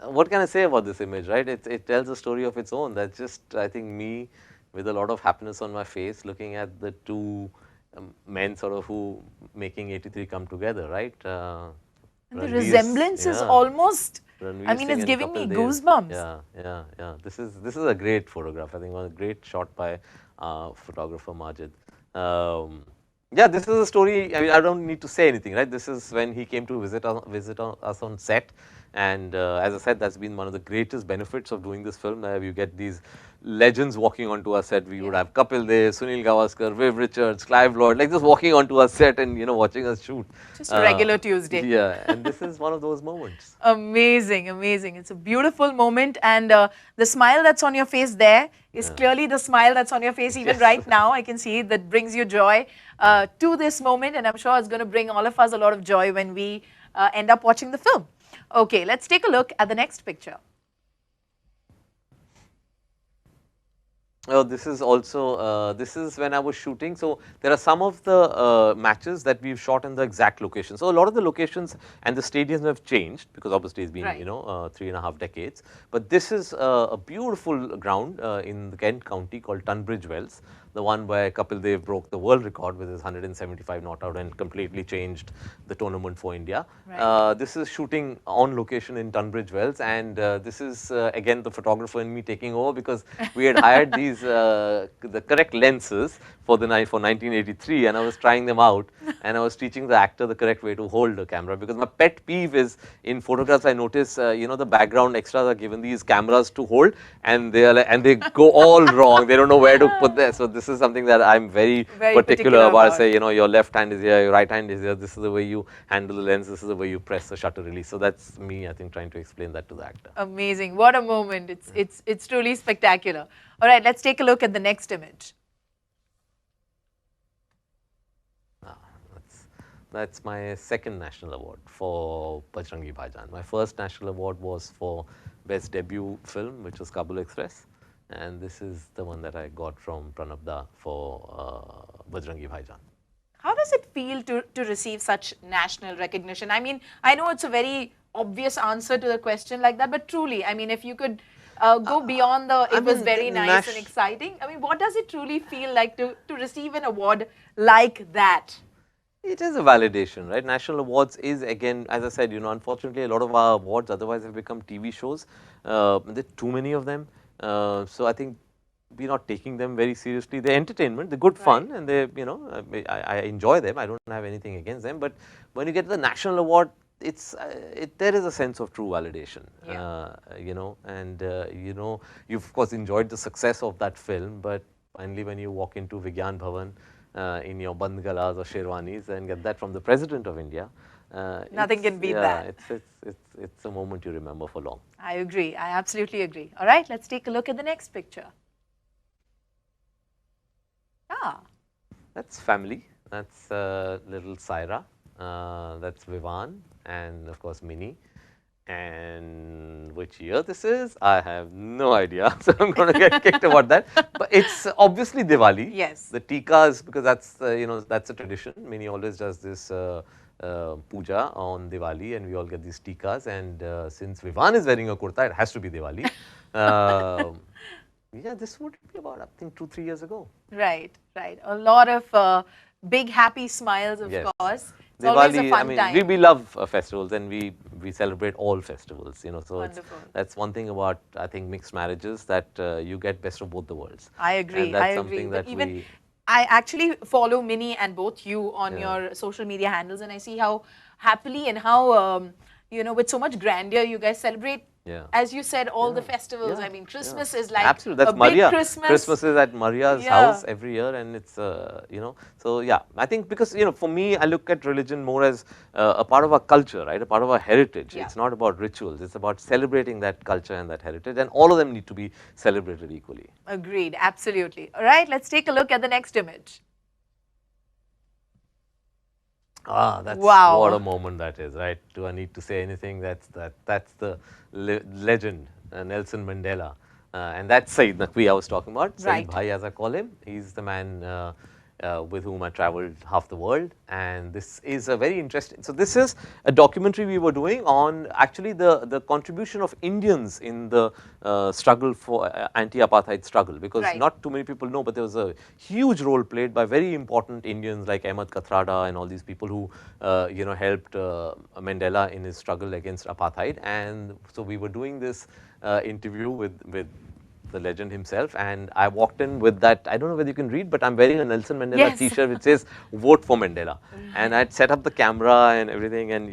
What can I say about this image, right? It tells a story of its own. That's just, I think, me with a lot of happiness on my face, looking at the two men sort of who making 83 come together, right? And the resemblance is almost, I mean, it's giving me goosebumps. Yeah. This is a great photograph. I think a great shot by photographer Majid. Yeah, this is a story. I mean, I don't need to say anything, right? This is when he came to visit us on set. And as I said, that's been one of the greatest benefits of doing this film. You get these legends walking onto our set. We would have Kapil Dev, Sunil Gavaskar, Viv Richards, Clive Lloyd, like just walking onto our set and watching us shoot. Just a regular Tuesday. Yeah, and this is one of those moments. Amazing, amazing. It's a beautiful moment, and the smile that's on your face there is clearly the smile that's on your face even right now. I can see that brings you joy to this moment, and I'm sure it's going to bring all of us a lot of joy when we end up watching the film. Okay, let's take a look at the next picture. Oh, this is also, this is when I was shooting. So there are some of the matches that we've shot in the exact location. So a lot of the locations and the stadiums have changed because obviously it's been, 3.5 decades. But this is a beautiful ground in the Kent County called Tunbridge Wells, the one where Kapil Dev broke the world record with his 175 not out and completely changed the tournament for India. Right. This is shooting on location in Tunbridge Wells, and this is again the photographer and me taking over because we had hired these the correct lenses for the night for 1983, and I was trying them out, and I was teaching the actor the correct way to hold the camera because my pet peeve is in photographs. I notice the background extras are given these cameras to hold, and they are and they go all wrong. They don't know where to put this. So this is something that I'm very particular about. I say, your left hand is here, your right hand is here. This is the way you handle the lens. This is the way you press the shutter release. So that's me, I think, trying to explain that to the actor. Amazing! What a moment! It's truly spectacular. All right, let's take a look at the next image. That's my second national award for Bajrangi Bhaijaan. My first national award was for Best Debut Film, which was Kabul Express. and this is the one that I got from Pranabda for Bajrangi Bhaijaan. How does it feel to receive such national recognition? I mean, I know it's a very obvious answer to the question like that, but truly, I mean, if you could go beyond the it was very nice and exciting, I mean, what does it truly feel like to receive an award like that? It is a validation, right? National awards is, again, as I said, unfortunately, a lot of our awards otherwise have become TV shows. There are too many of them. So I think we're not taking them very seriously. They're entertainment, they're good fun, and they, I enjoy them. I don't have anything against them. But when you get the national award, there is a sense of true validation, and you've of course enjoyed the success of that film, but finally when you walk into Vigyan Bhavan in your Band Galas or Sherwanis and get that from the President of India, nothing can beat that. It's a moment you remember for long. I agree. I absolutely agree. All right, let's take a look at the next picture. That's family. That's little Saira. That's Vivan, and of course Minnie. And which year this is, I have no idea. So I'm going to get kicked about that. But it's obviously Diwali. Yes. The tikas, because that's that's a tradition. Minnie always does this puja on Diwali, and we all get these tikas. And since Vivan is wearing a kurta, it has to be Diwali. Yeah, this would be about, I think, 2-3 years ago. Right, right. A lot of big happy smiles, of course. It's always a fun time. We love festivals, and we celebrate all festivals, so Wonderful. that's one thing about, I think, mixed marriages, that you get best of both the worlds. I agree. And that's I agree. something that even I actually follow Minnie and both you on your social media handles, and I see how happily and how with so much grandeur you guys celebrate. As you said, all the festivals. I mean, Christmas is like absolutely. That's a Maria. big Christmas. Christmas is at Maria's house every year, and it's So yeah, I think because for me, I look at religion more as a part of our culture, right? A part of our heritage. It's not about rituals. It's about celebrating that culture and that heritage, and all of them need to be celebrated equally. Agreed. Absolutely. All right. Let's take a look at the next image. That's what a moment that is, right? Do I need to say anything? That's the legend, Nelson Mandela, and that's Saeed Naqvi I was talking about. Saeed Bhai, as I call him. He's the man with whom I traveled half the world, and this is a very interesting. So this is a documentary we were doing on actually the contribution of Indians in the struggle for anti-apartheid struggle, because not too many people know, but there was a huge role played by very important Indians like Ahmed Kathrada and all these people who helped Mandela in his struggle against apartheid. And so we were doing this interview with the legend himself, and I walked in with that, I don't know whether you can read, but I'm wearing a Nelson Mandela t-shirt which says "Vote for Mandela," and I'd set up the camera and everything, and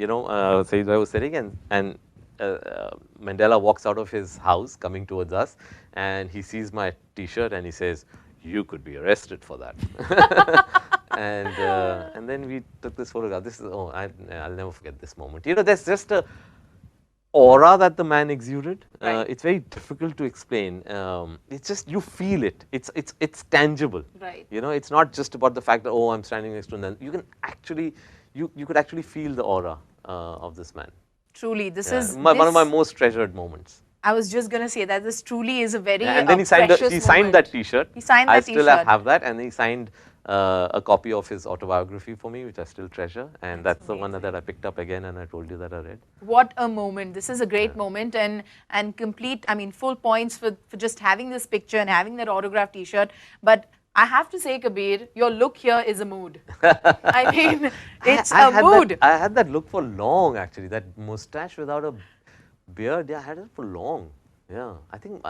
Saeed Bhai was sitting, and Mandela walks out of his house coming towards us, and he sees my t-shirt and he says, "You could be arrested for that." And then we took this photograph. This is, I'll never forget this moment. There's just a aura that the man exuded. It's very difficult to explain. It's just, you feel it. It's tangible. It's not just about the fact that, I'm standing next to him. You can actually, you could actually feel the aura of this man. Truly, this is one of my most treasured moments. I was just going to say that this truly is a very and then he signed that t-shirt. He signed that t-shirt. I still have that, and he signed a copy of his autobiography for me, which I still treasure, and that's the one that I picked up again, and I told you that I read. What a moment. This is a great moment, and complete, I mean, full points for just having this picture and having that autographed t-shirt. But I have to say, Kabir, your look here is a mood. I mean, it's a mood. I had that look for long, actually. That mustache without a beard, I had it for long. Yeah, I think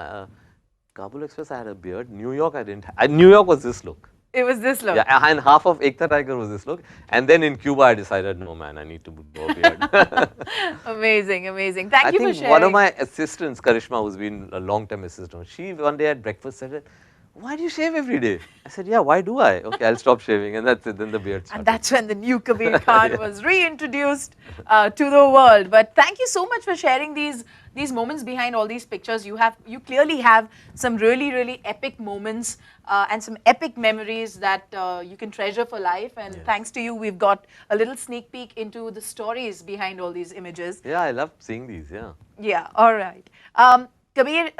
Kabul Express, I had a beard. New York, I didn't. New York was this look. It was this look. Yeah, and half of Ekta Tiger was this look. And then in Cuba, I decided, no man, I need to grow a beard. Amazing, amazing. Thank you for sharing. One of my assistants, Karishma, who's been a long-time assistant, she one day at breakfast said, "Why do you shave every day?" I said, "Yeah, why do I? Okay, I'll stop shaving." And that's it, then the beard started. And that's when the new Kabir Khan was reintroduced to the world. But thank you so much for sharing these moments behind all these pictures. You clearly have some really, really epic moments and some epic memories that you can treasure for life. And thanks to you, we've got a little sneak peek into the stories behind all these images. Yeah, I love seeing these, yeah. Yeah, all right. Kabir,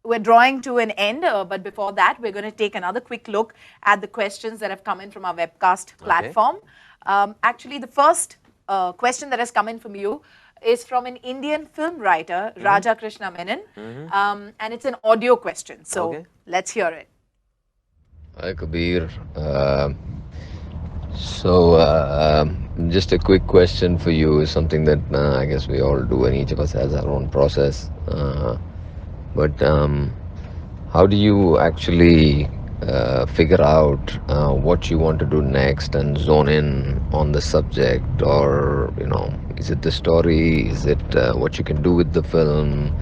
we're drawing to an end, but before that, we're going to take another quick look at the questions that have come in from our webcast platform. Actually, the first question that has come in from you is from an Indian film writer, Raja Krishna Menon, and it's an audio question. So let's hear it. Hi, Kabir. Just a quick question for you is something that I guess we all do, and each of us has our own process. But how do you actually figure out what you want to do next and zone in on the subject? Or, is it the story? Is it what you can do with the film?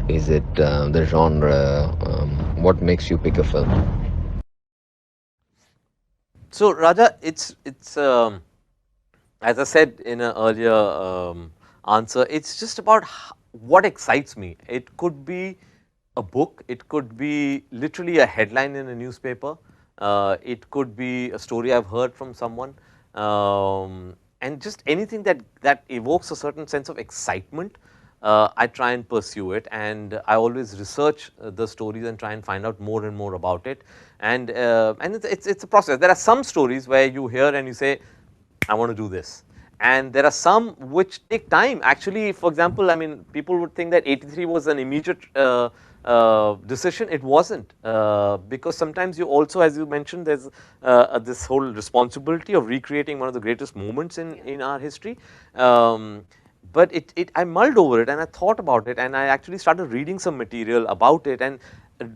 Is it the genre? What makes you pick a film? So Raja, it's as I said in an earlier answer, it's just about what excites me. It could be a book, it could be literally a headline in a newspaper, it could be a story I've heard from someone, and just anything that evokes a certain sense of excitement. I try and pursue it, and I always research the stories and try and find out more and more about it. And it's a process. There are some stories where you hear and you say, I want to do this. And there are some which take time. Actually, for example, I mean, people would think that 83 was an immediate decision. It wasn't, because sometimes you also, as you mentioned, there's this whole responsibility of recreating one of the greatest moments in our history. But I mulled over it and I thought about it, and I actually started reading some material about it, and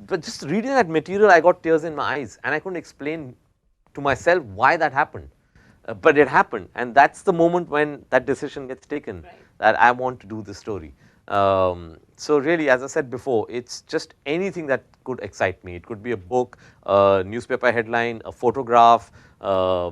but just reading that material, I got tears in my eyes, and I couldn't explain to myself why that happened. But it happened, and that's the moment when that decision gets taken, that I want to do this story. So really, as I said before, it's just anything that could excite me. It could be a book, a newspaper headline, a photograph, a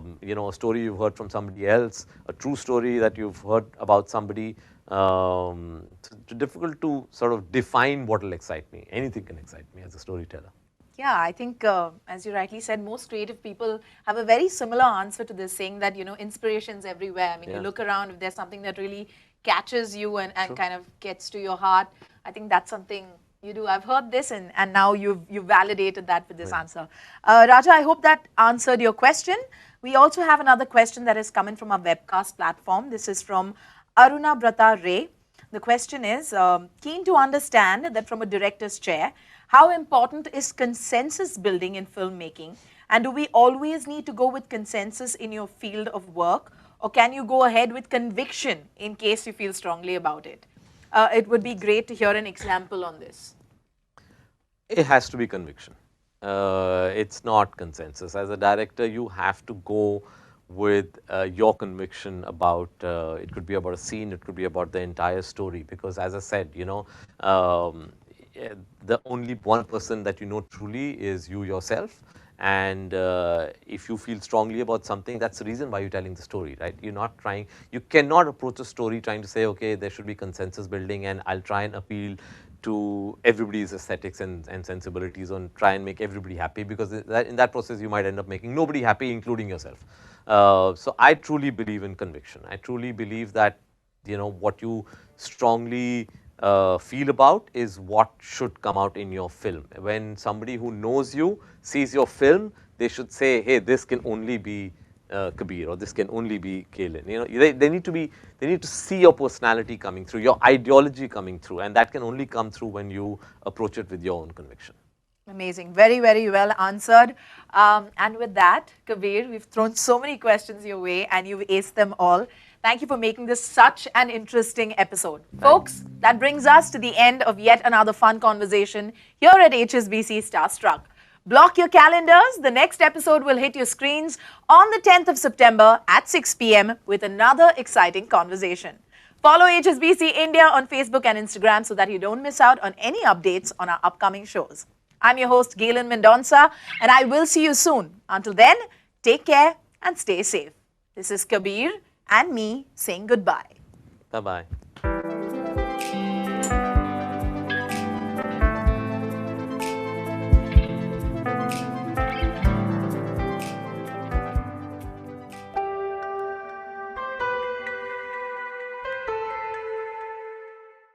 story you've heard from somebody else, a true story that you've heard about somebody. It's difficult to sort of define what will excite me. Anything can excite me as a storyteller. Yeah, I think, as you rightly said, most creative people have a very similar answer to this, saying that, inspiration's everywhere. I mean, you look around, if there's something that really catches you and kind of gets to your heart, I think that's something you do. I've heard this, and now you've validated that with this answer. Raja, I hope that answered your question. We also have another question that is coming from our webcast platform. This is from Aruna Brata Ray. The question is, keen to understand that from a director's chair, how important is consensus building in filmmaking? And do we always need to go with consensus in your field of work? Or can you go ahead with conviction in case you feel strongly about it? It would be great to hear an example on this. It has to be conviction. It's not consensus. As a director, you have to go with your conviction about, it could be about a scene, it could be about the entire story. Because as I said, the only one person that you know truly is you yourself. And if you feel strongly about something, that's the reason why you're telling the story, right? You cannot approach a story trying to say, okay, there should be consensus building and I'll try and appeal to everybody's aesthetics and sensibilities and try and make everybody happy, because in that process you might end up making nobody happy, including yourself. So I truly believe in conviction. I truly believe that, what you strongly feel about is what should come out in your film. When somebody who knows you sees your film, they should say, hey, this can only be Kabir, or this can only be Kalen. They need to see your personality coming through, your ideology coming through, and that can only come through when you approach it with your own conviction. Amazing. Very, very well answered. And with that, Kabir, we've thrown so many questions your way and you've aced them all. Thank you for making this such an interesting episode. Folks, that brings us to the end of yet another fun conversation here at HSBC Star Struck. Block your calendars. The next episode will hit your screens on the 10th of September at 6 p.m. with another exciting conversation. Follow HSBC India on Facebook and Instagram so that you don't miss out on any updates on our upcoming shows. I'm your host, Galen Mendonca, and I will see you soon. Until then, take care and stay safe. This is Kabir and me saying goodbye. Bye-bye.